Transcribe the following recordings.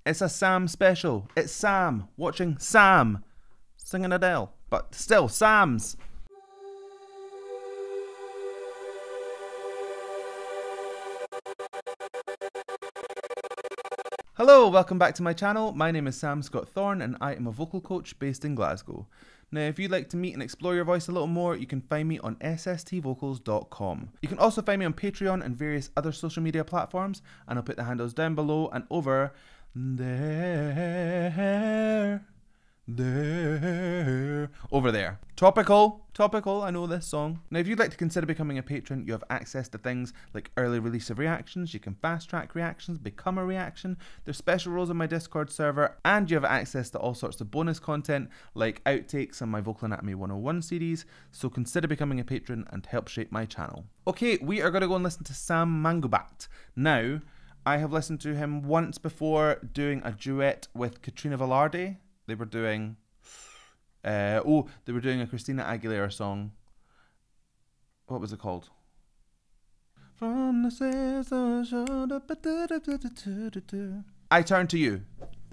It's a Sam special. It's Sam watching Sam singing Adele, but still Sam's. Hello, welcome back to my channel. My name is Sam Scott-Thorne and I am a vocal coach based in Glasgow. Now, if you'd like to meet and explore your voice a little more, you can find me on sstvocals.com. You can also find me on Patreon and various other social media platforms, and I'll put the handles down below and over there. Over there. Topical, I know this song. Now, if you'd like to consider becoming a patron, you have access to things like early release of reactions, you can fast track reactions, become a reaction, there's special roles on my Discord server, and you have access to all sorts of bonus content like outtakes and my Vocal Anatomy 101 series, so consider becoming a patron and help shape my channel. Okay, we are going to go and listen to Sam Mangubat. Now, I have listened to him once before doing a duet with Katrina Velarde. They were doing, they were doing a Christina Aguilera song. What was it called? From the I Turn to You.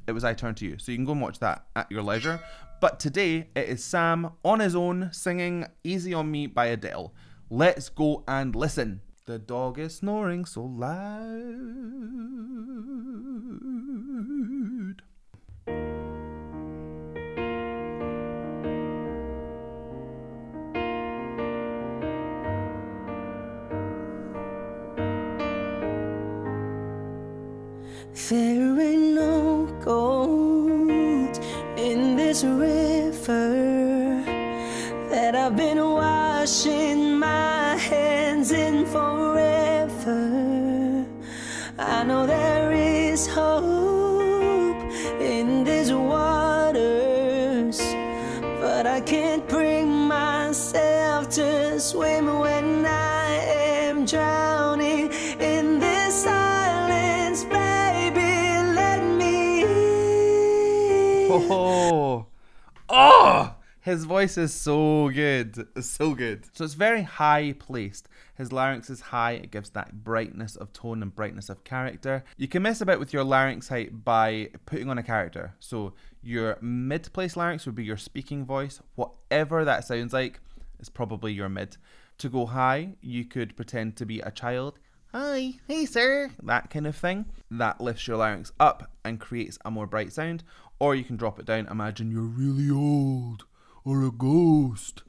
It was I Turn to You. So you can go and watch that at your leisure. But today it is Sam on his own singing Easy on Me by Adele. Let's go and listen. The dog is snoring so loud. There ain't no gold in this river that I've been washing my hands in forever. I know there is hope in these waters, but I can't bring myself to swim when I am drowning in this silence. Oh, his voice is so good. It's so good. So it's very high placed. His larynx is high. It gives that brightness of tone and brightness of character. You can mess about with your larynx height by putting on a character. So your mid-placed larynx would be your speaking voice. Whatever that sounds like is probably your mid. To go high, you could pretend to be a child. Hi, hey sir, that kind of thing. That lifts your larynx up and creates a more bright sound. Or you can drop it down, imagine you're really old, or a ghost.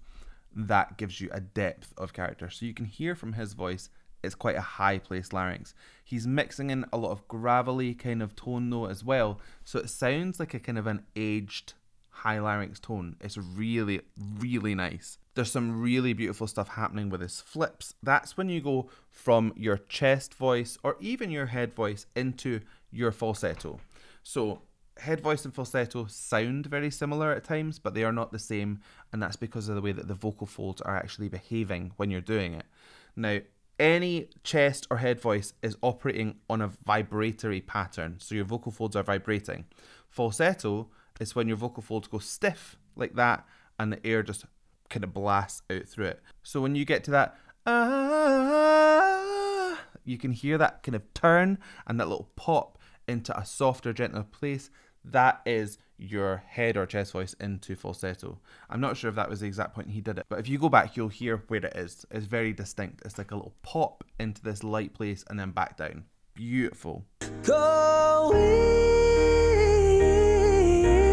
That gives you a depth of character. So you can hear from his voice, it's quite a high placed larynx. He's mixing in a lot of gravelly kind of tone though as well. So it sounds like a kind of an aged high larynx tone. It's really, really nice. There's some really beautiful stuff happening with his flips. That's when you go from your chest voice or even your head voice into your falsetto. So head voice and falsetto sound very similar at times, but they are not the same, and that's because of the way that the vocal folds are actually behaving when you're doing it. Now, any chest or head voice is operating on a vibratory pattern, so your vocal folds are vibrating. Falsetto is when your vocal folds go stiff like that, and the air just kind of blasts out through it. So when you get to that, you can hear that kind of turn and that little pop into a softer, gentler place. That is your head or chest voice into falsetto. I'm not sure if that was the exact point he did it, but if you go back, you'll hear where it is. It's very distinct. It's like a little pop into this light place and then back down. Beautiful. Go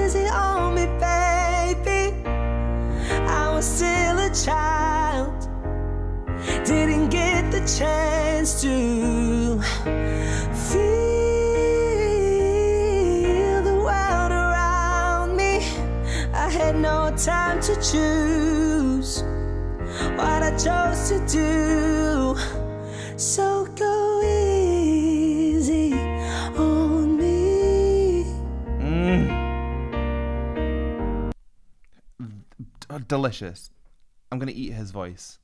easy on me, baby. I was still a child, didn't get the chance to feel no time to choose what I chose to do. So go easy on me. Delicious. I'm gonna eat his voice.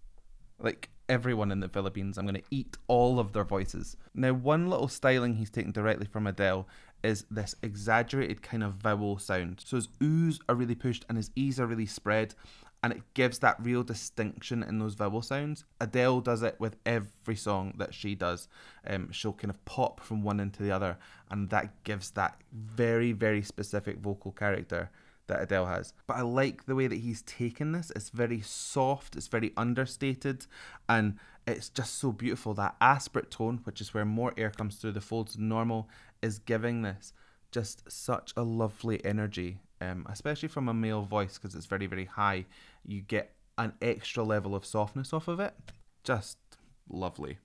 Like everyone in the Philippines, I'm gonna eat all of their voices. Now, one little styling he's taken directly from Adele is this exaggerated kind of vowel sound. So his oohs are really pushed and his e's are really spread. and it gives that real distinction in those vowel sounds. Adele does it with every song that she does. She'll kind of pop from one into the other, and that gives that very, very specific vocal character that Adele has. But I like the way that he's taken this. It's very soft, it's very understated, and it's just so beautiful. That aspirate tone, which is where more air comes through the folds than normal, is giving this just such a lovely energy, especially from a male voice, because it's very, very high. You get an extra level of softness off of it. Just lovely.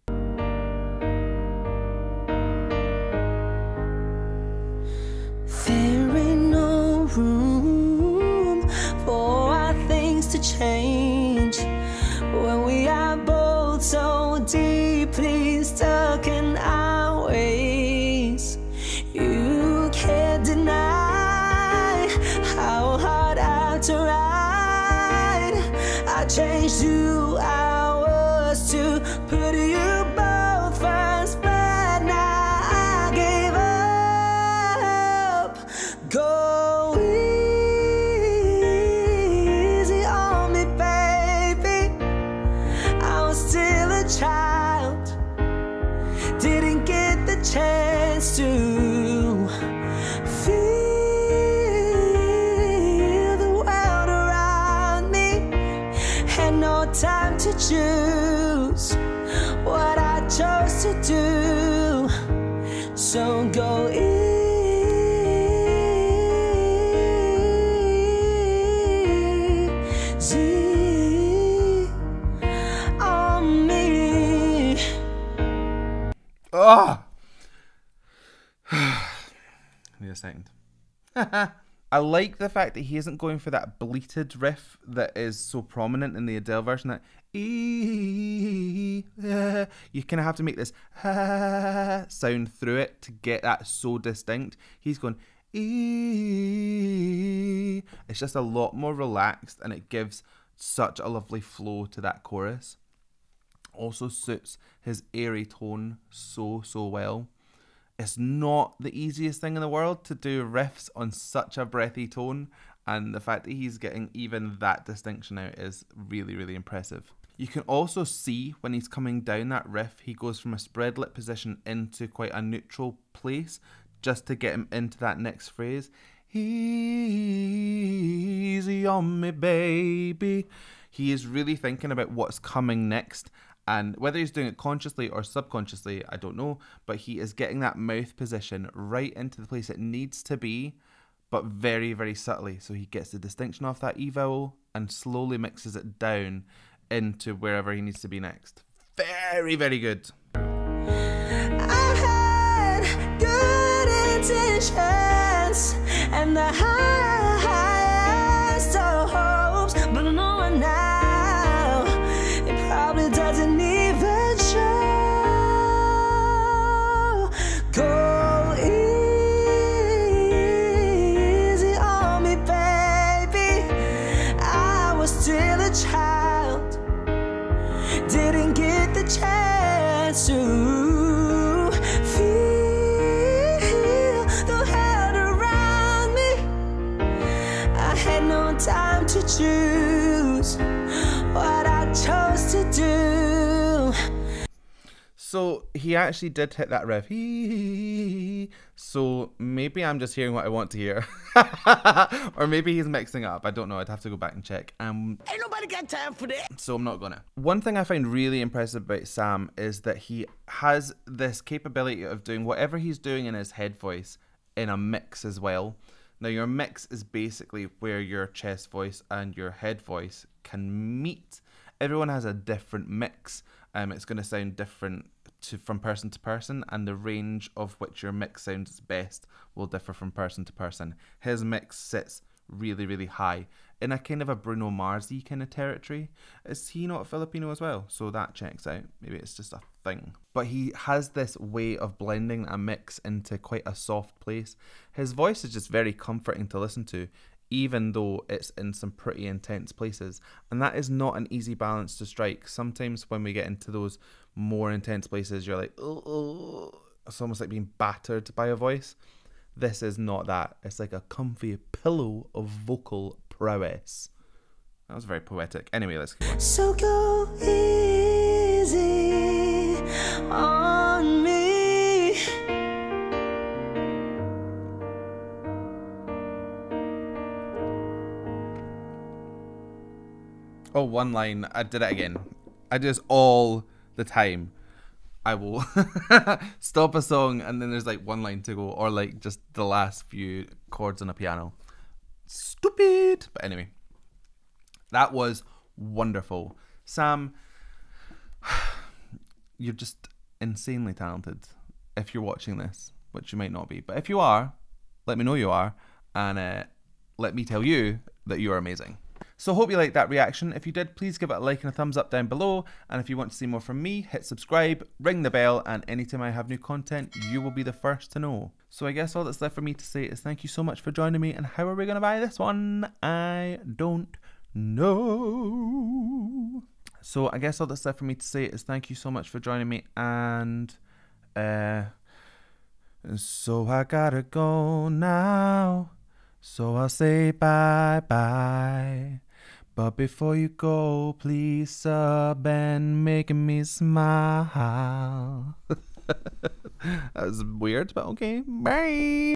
There ain't no room for our things to change when we are both so deeply stuck in our ways. You can't deny how hard I tried. I changed 2 hours to put you both first, but now I gave up. Go easy on me, baby. I was still a child, didn't get the chance to feel the world around me. Had no time to choose what I chose to do. So go easy on me. Ah! Need a second. I like the fact that he isn't going for that bleated riff that is so prominent in the Adele version. That you kind of have to make this sound through it to get that so distinct. He's going it's just a lot more relaxed, and it gives such a lovely flow to that chorus. Also suits his airy tone so well. It's not the easiest thing in the world to do riffs on such a breathy tone, and the fact that he's getting even that distinction out is really, really impressive. You can also see when he's coming down that riff, he goes from a spread lip position into quite a neutral place just to get him into that next phrase. Easy on me, baby. He is really thinking about what's coming next. And whether he's doing it consciously or subconsciously, I don't know. But he is getting that mouth position right into the place it needs to be, but very, very subtly. So he gets the distinction off that E vowel and slowly mixes it down into wherever he needs to be next. Very, very good. I had good intentions and the highest of hopes, but I know now it probably doesn't even show. Go easy on me, baby. I was still a child, didn't get the chance to feel the world around me. I had no time to choose what I chose to do. So he actually did hit that riff. So maybe I'm just hearing what I want to hear. Or maybe he's mixing up. I don't know. I'd have to go back and check. Ain't nobody got time for that. So I'm not gonna. One thing I find really impressive about Sam is that he has this capability of doing whatever he's doing in his head voice in a mix as well. Now your mix is basically where your chest voice and your head voice can meet. Everyone has a different mix. It's going to sound different from person to person, and the range of which your mix sounds best will differ from person to person. His mix sits really, really high in a kind of a Bruno Mars-y kind of territory. Is he not Filipino as well? So that checks out. Maybe it's just a thing. But he has this way of blending a mix into quite a soft place. His voice is just very comforting to listen to, even though it's in some pretty intense places. And that is not an easy balance to strike. Sometimes when we get into those more intense places, you're like, oh. It's almost like being battered by a voice. This is not that. It's like a comfy pillow of vocal prowess. That was very poetic. Anyway, let's keep on. So go easy on me. Oh, one line. I did it again. I do this all the time. I will stop a song and then there's like one line to go, or like just the last few chords on a piano. Stupid. But anyway, that was wonderful. Sam, you're just insanely talented if you're watching this, which you might not be. But if you are, let me know you are, and let me tell you that you are amazing. So hope you liked that reaction. If you did, please give it a like and a thumbs up down below. And if you want to see more from me, hit subscribe, ring the bell, and anytime I have new content, you will be the first to know. So I guess all that's left for me to say is thank you so much for joining me. And how are we going to buy this one? I don't know. So I guess all that's left for me to say is thank you so much for joining me. And so I gotta go now. So I'll say bye-bye. But before you go, please sub and making me smile. That was weird, but okay. Bye.